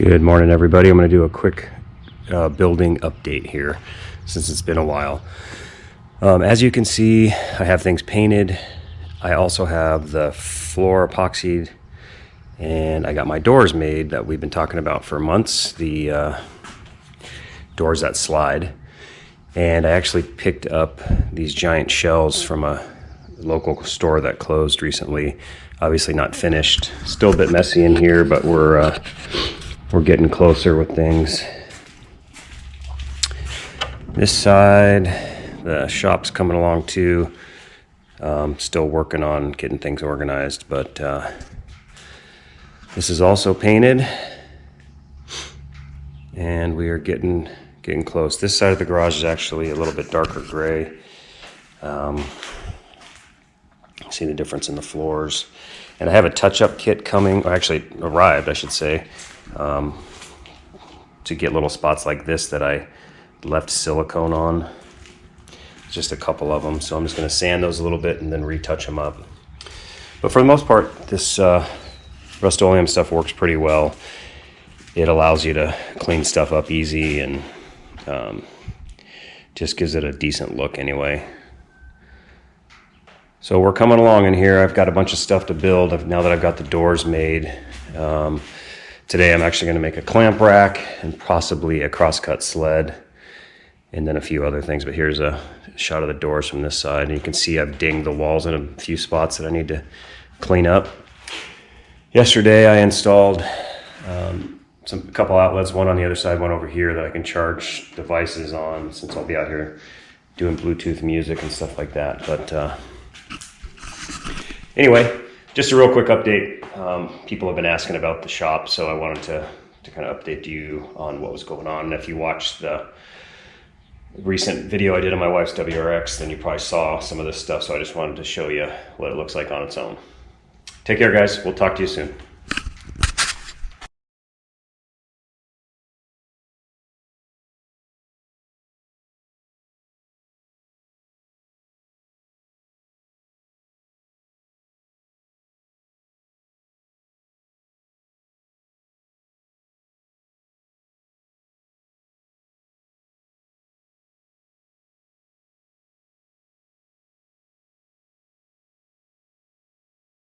Good morning, everybody. I'm going to do a quick building update here since it's been a while. As you can see, I have things painted. I also have the floor epoxied, and I got my doors made that we've been talking about for months, the doors that slide. And I actually picked up these giant shells from a local store that closed recently. Obviously not finished, still a bit messy in here, but we're getting closer with things. This side, the shop's coming along too. Still working on getting things organized, but this is also painted, and we are getting close. This side of the garage is actually a little bit darker gray. See the difference in the floors. And I have a touch-up kit coming, or actually arrived, I should say, to get little spots like this that I left silicone on. Just a couple of them, so I'm just going to sand those a little bit and then retouch them up. But for the most part, this Rust-Oleum stuff works pretty well. It allows you to clean stuff up easy and just gives it a decent look anyway. So we're coming along in here. I've got a bunch of stuff to build now that I've got the doors made. Today I'm actually going to make a clamp rack and possibly a crosscut sled and then a few other things. But here's a shot of the doors from this side. And you can see I've dinged the walls in a few spots that I need to clean up. Yesterday I installed a couple outlets, one on the other side, one over here, that I can charge devices on since I'll be out here doing Bluetooth music and stuff like that. But anyway, just a real quick update. People have been asking about the shop, so I wanted to kind of update you on what was going on. And if you watched the recent video I did on my wife's WRX, then you probably saw some of this stuff, so I just wanted to show you what it looks like on its own. Take care, guys. We'll talk to you soon.